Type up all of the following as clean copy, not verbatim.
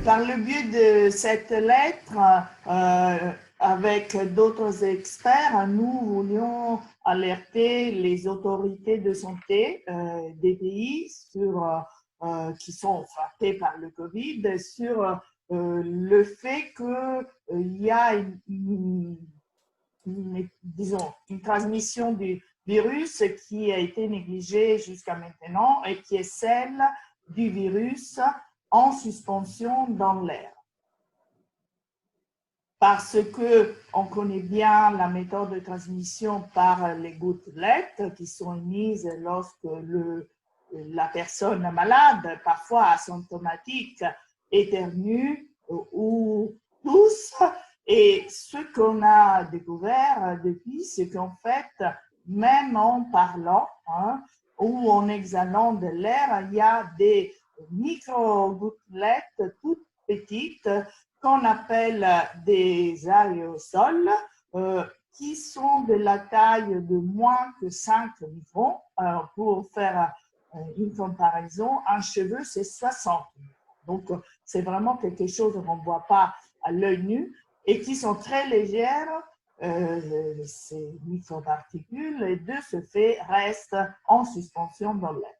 Par le biais de cette lettre, avec d'autres experts, nous voulions alerter les autorités de santé des pays qui sont frappés par le Covid sur le fait qu'il y a disons, une transmission du virus qui a été négligée jusqu'à maintenant et qui est celle du virus en suspension dans l'air. Parce qu'on connaît bien la méthode de transmission par les gouttelettes qui sont émises lorsque la personne malade, parfois asymptomatique, éternue ou tousse. Et ce qu'on a découvert depuis, c'est qu'en fait, même en parlant ou en exhalant de l'air, il y a des micro-gouttelettes toutes petites qu'on appelle des aérosols qui sont de la taille de moins que 5 microns. Pour faire une comparaison, un cheveu, c'est 60 microns. Donc, c'est vraiment quelque chose qu'on ne voit pas à l'œil nu et qui sont très légères, ces microparticules, et de ce fait restent en suspension dans l'air.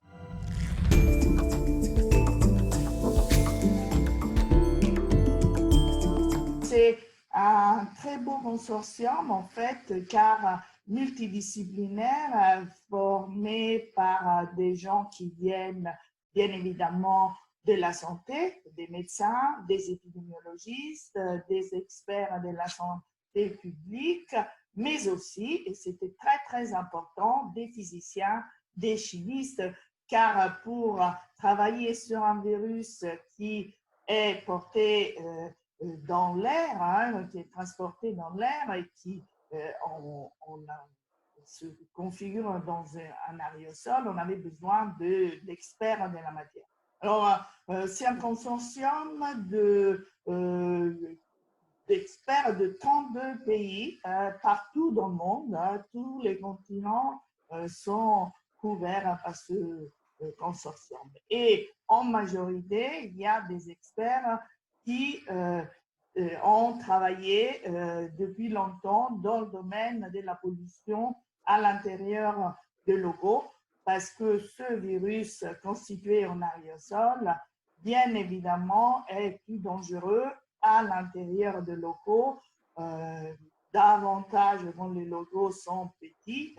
C'est un très beau consortium, en fait, car multidisciplinaire, formé par des gens qui viennent, bien évidemment, de la santé, des médecins, des épidémiologistes, des experts de la santé publique, mais aussi, et c'était très, très important, des physiciens, des chimistes, car pour travailler sur un virus qui est porté dans l'air, qui est transporté dans l'air et qui se configure dans un aérosol, on avait besoin d'experts de la matière. Alors, c'est un consortium d'experts de 32 pays partout dans le monde. Tous les continents sont couverts par ce consortium. Et en majorité, il y a des experts qui ont travaillé depuis longtemps dans le domaine de la pollution à l'intérieur de locaux, parce que ce virus constitué en aérosol, bien évidemment, est plus dangereux à l'intérieur de locaux, davantage quand les locaux sont petits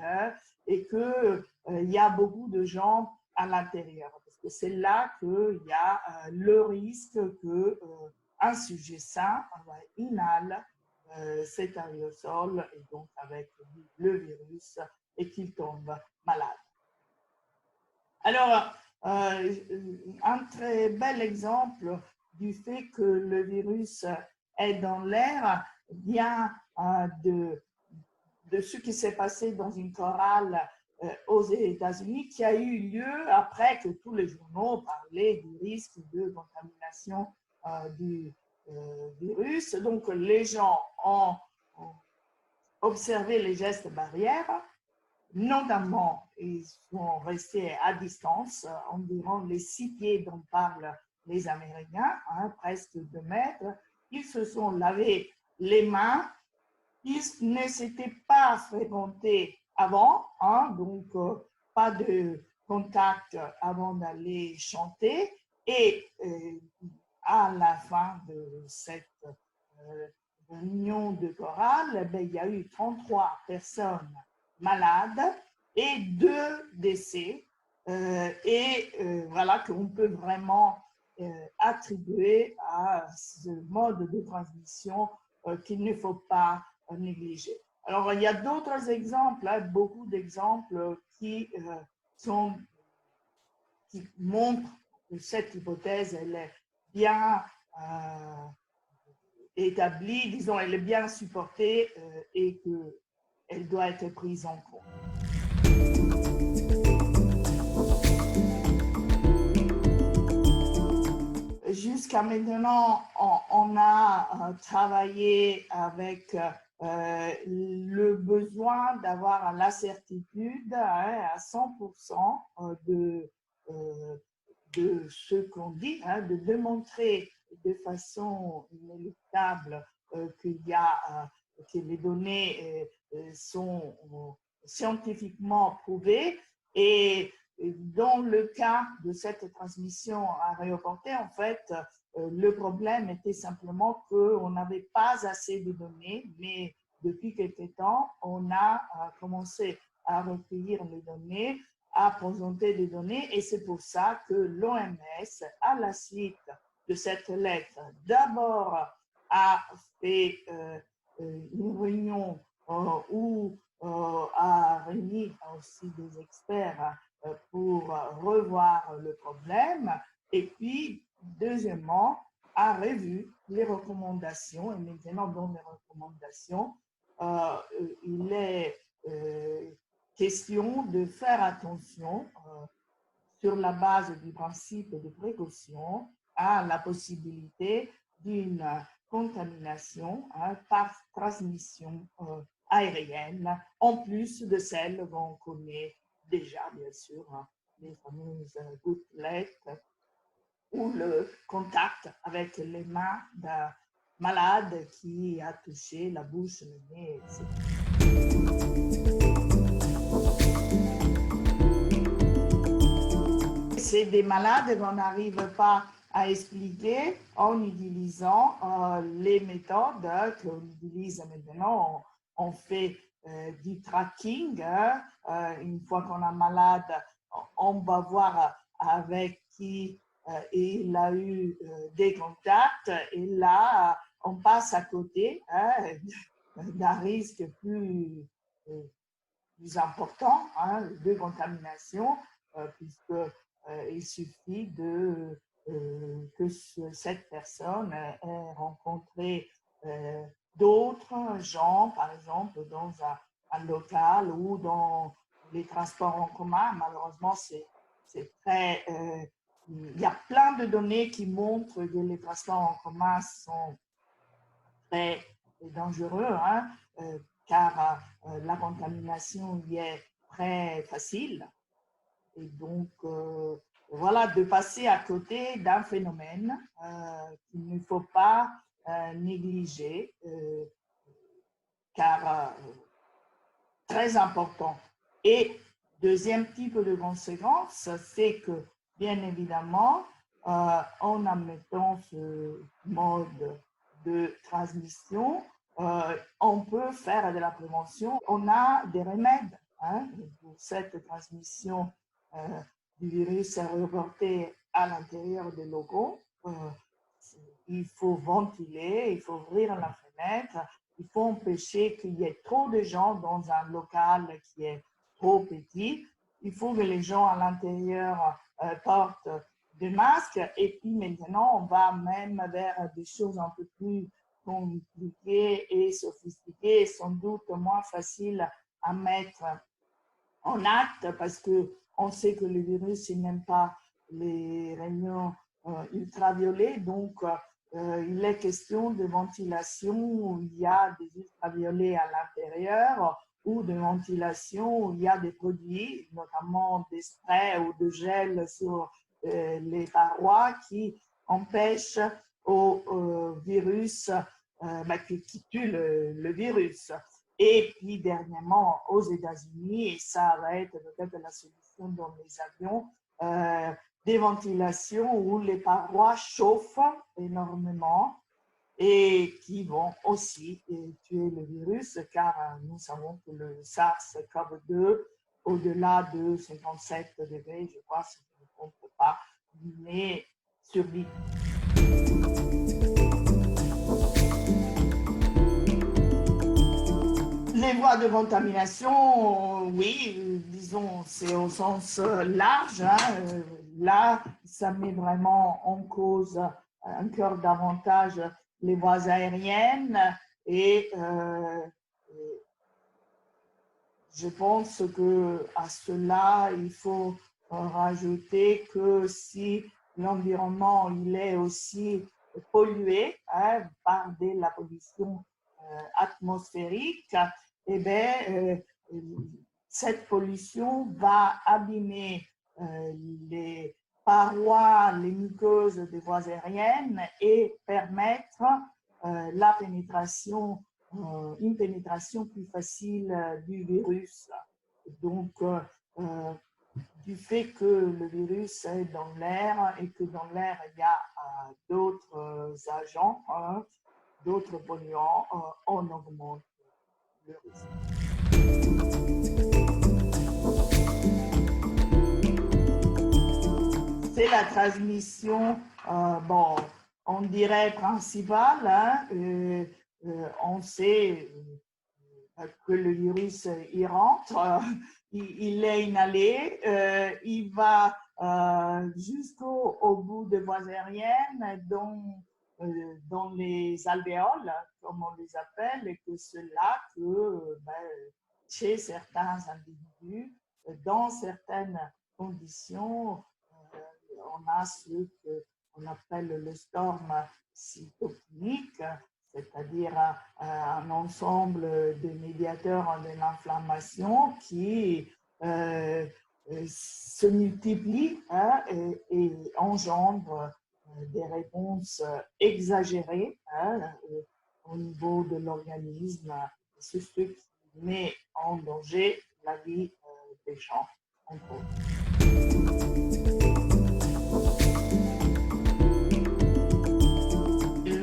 et qu'il y a beaucoup de gens à l'intérieur. Parce que c'est là qu'il y a le risque qu'un sujet sain inhale cet aérosol et donc avec le virus et qu'il tombe malade. Alors, un très bel exemple du fait que le virus est dans l'air vient de ce qui s'est passé dans une chorale aux États-Unis qui a eu lieu après que tous les journaux parlaient du risque de contamination du virus. Donc, les gens ont observé les gestes barrières. Notamment, ils sont restés à distance, environ les 6 pieds dont parlent les Américains, presque 2 mètres. Ils se sont lavés les mains. Ils ne s'étaient pas fréquentés avant, donc pas de contact avant d'aller chanter. Et à la fin de cette réunion de chorale, il y a eu 33 personnes malades et 2 décès. Voilà qu'on peut vraiment attribuer à ce mode de transmission qu'il ne faut pas négliger. Alors, il y a d'autres exemples, beaucoup d'exemples qui montrent que cette hypothèse, elle est bien établie, disons, elle est bien supportée et qu'elle doit être prise en compte. Jusqu'à maintenant, on a travaillé avec le besoin d'avoir la certitude à 100% de ce qu'on dit, de démontrer de façon inéluctable que les données sont scientifiquement prouvées. Et dans le cas de cette transmission aéroportée, en fait, le problème était simplement qu'on n'avait pas assez de données, mais depuis quelque temps, on a commencé à recueillir les données, à présenter des données, et c'est pour ça que l'OMS, à la suite de cette lettre, d'abord a fait une réunion où a réuni aussi des experts pour revoir le problème, et puis, deuxièmement, a revu les recommandations, et maintenant dans les recommandations, il est question de faire attention sur la base du principe de précaution à la possibilité d'une contamination par transmission aérienne, en plus de celle qu'on connaît déjà, bien sûr, les fameuses gouttelettes ou le contact avec les mains d'un malade qui a touché la bouche, le nez, etc. C'est des malades qu'on n'arrive pas à expliquer en utilisant les méthodes qu'on utilise maintenant. On fait du tracking. Une fois qu'on est malade, on va voir avec qui il a eu des contacts, et là, on passe à côté d'un risque plus important de contamination, puisque il suffit que cette personne ait rencontré d'autres gens, par exemple dans un local ou dans les transports en commun. Malheureusement, c'est très... il y a plein de données qui montrent que les transports en commun sont très dangereux, car la contamination y est très facile. Et donc, voilà, de passer à côté d'un phénomène qu'il ne faut pas négliger, car très important. Et deuxième type de conséquence, c'est que, bien évidemment, en admettant ce mode de transmission, on peut faire de la prévention. On a des remèdes pour cette transmission du virus reporté à l'intérieur des locaux. Il faut ventiler, il faut ouvrir la fenêtre, il faut empêcher qu'il y ait trop de gens dans un local qui est trop petit. Il faut que les gens à l'intérieur portent des masques. Et puis maintenant, on va même vers des choses un peu plus compliquées et sophistiquées, sans doute moins faciles à mettre en acte, parce qu'on sait que le virus n'aime pas les rayons ultraviolets. Donc, il est question de ventilation où il y a des ultraviolets à l'intérieur, ou de ventilation où il y a des produits, notamment des sprays ou de gel sur les parois, qui empêchent au virus, qui tue le virus. Et puis, dernièrement, aux États-Unis, et ça va être peut-être la solution dans les avions, des ventilations où les parois chauffent énormément et qui vont aussi tuer le virus, car nous savons que le SARS-CoV-2, au-delà de 57 degrés, je crois, si je ne me trompe pas, mais survit. Les voies de contamination, oui, disons, c'est au sens large. Là, ça met vraiment en cause encore davantage les voies aériennes, et je pense qu'à cela, il faut rajouter que si l'environnement il est aussi pollué par de la pollution atmosphérique, eh bien, cette pollution va abîmer les parois, les muqueuses des voies aériennes et permettre la pénétration, une pénétration plus facile du virus. Donc, du fait que le virus est dans l'air et que dans l'air, il y a d'autres agents, d'autres polluants, on augmente le risque. C'est la transmission, bon, on dirait principale, hein, on sait que le virus, il rentre, il est inhalé, il va jusqu'au bout des voies aériennes, dans les alvéoles, comme on les appelle, et que c'est là que chez certains individus, dans certaines conditions, on a ce qu'on appelle le storm cytokinique, c'est-à-dire un ensemble de médiateurs de l'inflammation qui se multiplient et engendrent des réponses exagérées au niveau de l'organisme. C'est ce qui met en danger la vie des gens, entre autres.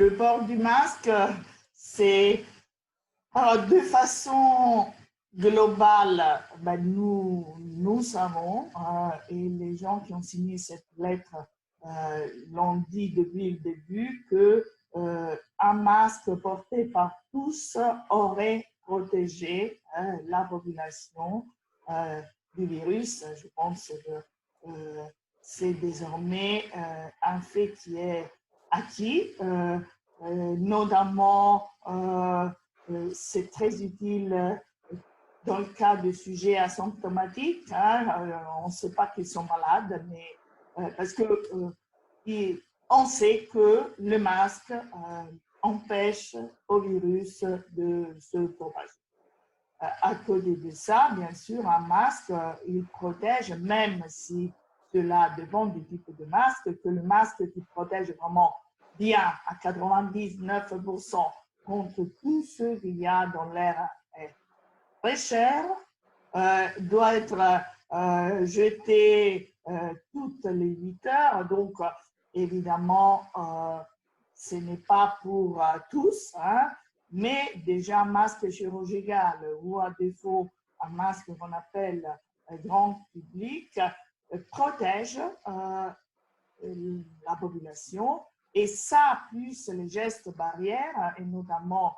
Le port du masque, c'est de façon globale, nous savons, et les gens qui ont signé cette lettre l'ont dit depuis le début, qu'un masque porté par tous aurait protégé la population du virus. Je pense que c'est désormais un fait qui est acquis, notamment c'est très utile dans le cas de sujets asymptomatiques. On ne sait pas qu'ils sont malades, mais parce que on sait que le masque empêche au virus de se propager. À côté de ça, bien sûr, un masque, il protège, même si cela dépend du type de masque, que le masque qui protège vraiment bien à 99% contre tout ce qu'il y a dans l'air est très cher, doit être jeté toutes les 8 heures. Donc, évidemment, ce n'est pas pour tous, hein, mais déjà un masque chirurgical ou à défaut un masque qu'on appelle grand public protège la population, et ça, plus les gestes barrières et notamment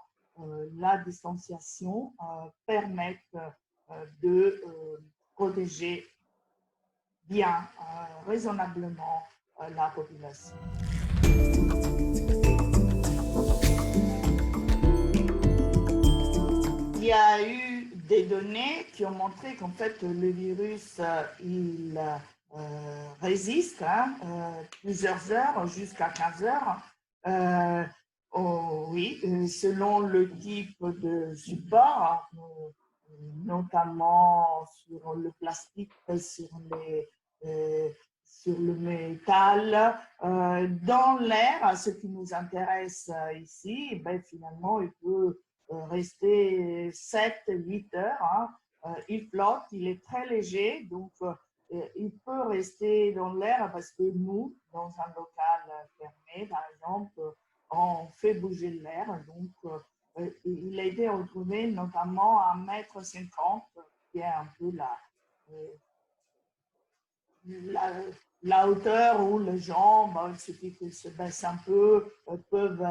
la distanciation permettent de protéger bien, raisonnablement la population. Il y a eu des données qui ont montré qu'en fait le virus, il résiste plusieurs heures, jusqu'à 15 heures. Oui, selon le type de support, notamment sur le plastique, sur le métal. Dans l'air, ce qui nous intéresse ici, finalement, il peut rester 7-8 heures. Il flotte, il est très léger, donc il peut rester dans l'air parce que nous, dans un local fermé, par exemple, on fait bouger l'air. Donc, il a été retrouvé notamment à 1,50 m, qui est un peu la hauteur où les gens, il suffit qu'ils se baissent un peu, peuvent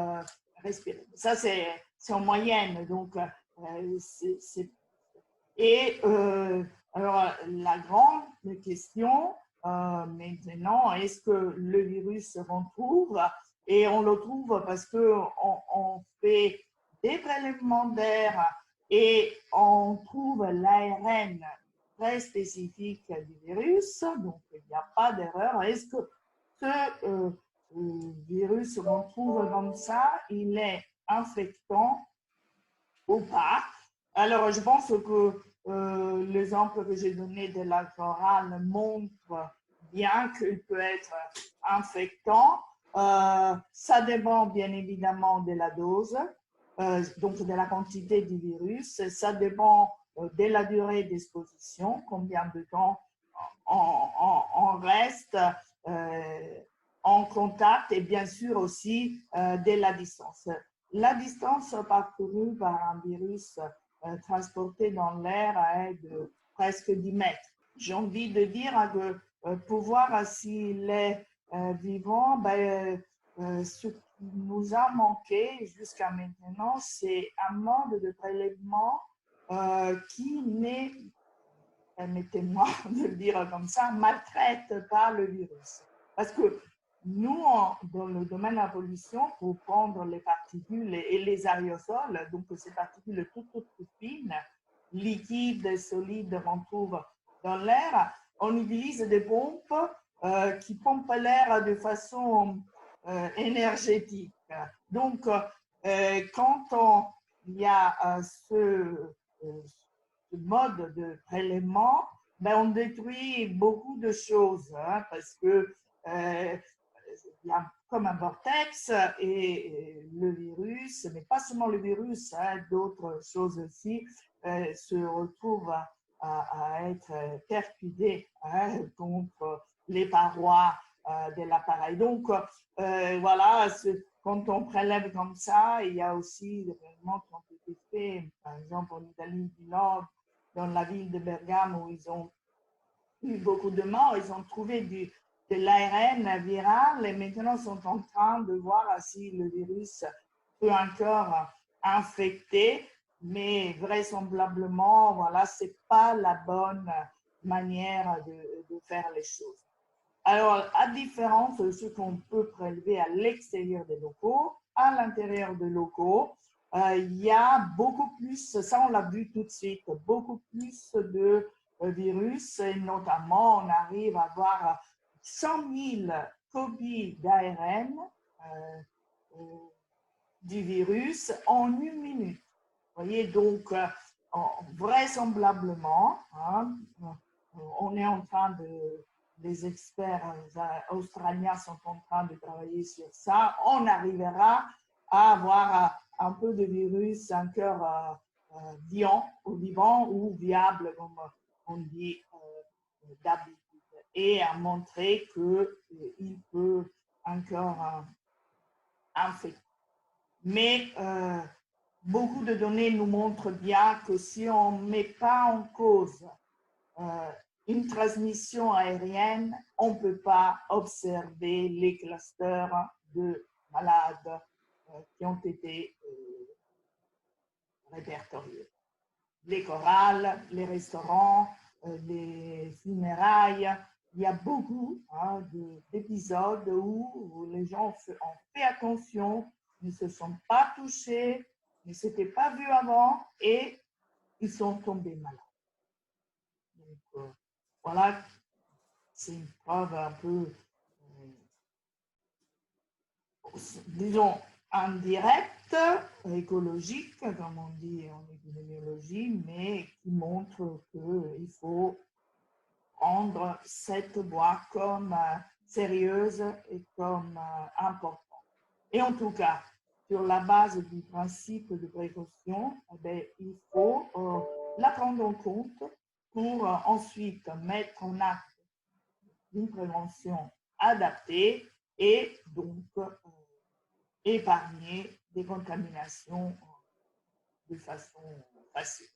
respirer. Ça, c'est en moyenne. Donc, alors, la grande question maintenant, est-ce que le virus se retrouve? Et on le trouve parce qu'on fait des prélèvements d'air et on trouve l'ARN très spécifique du virus, donc il n'y a pas d'erreur. Est-ce que ce virus se retrouve comme ça, il est infectant ou pas? Alors, je pense que l'exemple que j'ai donné de la chorale montre bien qu'il peut être infectant. Ça dépend bien évidemment de la dose, donc de la quantité du virus. Ça dépend de la durée d'exposition, combien de temps on reste en contact et bien sûr aussi de la distance. La distance parcourue par un virus transporté dans l'air est de presque 10 mètres. J'ai envie de dire que pour voir s'il est vivant, ce qui nous a manqué jusqu'à maintenant, c'est un mode de prélèvement qui n'est, permettez-moi de le dire comme ça, maltraite pas le virus. Parce que nous, dans le domaine de la pollution, pour prendre les particules et les aérosols, donc ces particules toutes fines, liquides et solides qu'on trouve dans l'air, on utilise des pompes qui pompent l'air de façon énergétique. Donc, quand il y a ce mode de prélèvement, on détruit beaucoup de choses parce que il y a comme un vortex et le virus, mais pas seulement le virus, d'autres choses aussi se retrouvent à être percutés contre les parois de l'appareil. Donc, voilà, quand on prélève comme ça, il y a aussi des prélèvements qui ont été faits, par exemple en Italie du Nord, dans la ville de Bergame, où ils ont eu beaucoup de morts, ils ont trouvé de l'ARN viral et maintenant sont en train de voir si le virus peut encore infecter, mais vraisemblablement, voilà, ce n'est pas la bonne manière de faire les choses. Alors, à différence de ce qu'on peut prélever à l'extérieur des locaux, à l'intérieur des locaux, il y a beaucoup plus, ça on l'a vu tout de suite, beaucoup plus de virus, et notamment on arrive à avoir 100 000 copies d'ARN du virus en 1 minute. Vous voyez, donc vraisemblablement, on est en train de, les experts australiens sont en train de travailler sur ça, on arrivera à avoir un peu de virus encore vivant ou viable, comme on dit d'habitude, et à montrer qu'il peut encore infecter. Mais beaucoup de données nous montrent bien que si on ne met pas en cause une transmission aérienne, on ne peut pas observer les clusters de malades qui ont été répertoriés. Les chorales, les restaurants, les funérailles, il y a beaucoup d'épisodes où les gens ont fait attention, ne se sont pas touchés, ne s'étaient pas vus avant et ils sont tombés malades. Donc, voilà, c'est une preuve un peu, disons, indirecte, écologique, comme on dit en épidémiologie, mais qui montre qu'il faut prendre cette voie comme sérieuse et comme importante. Et en tout cas, sur la base du principe de précaution, il faut la prendre en compte pour ensuite mettre en acte une prévention adaptée et donc épargner des contaminations de façon facile.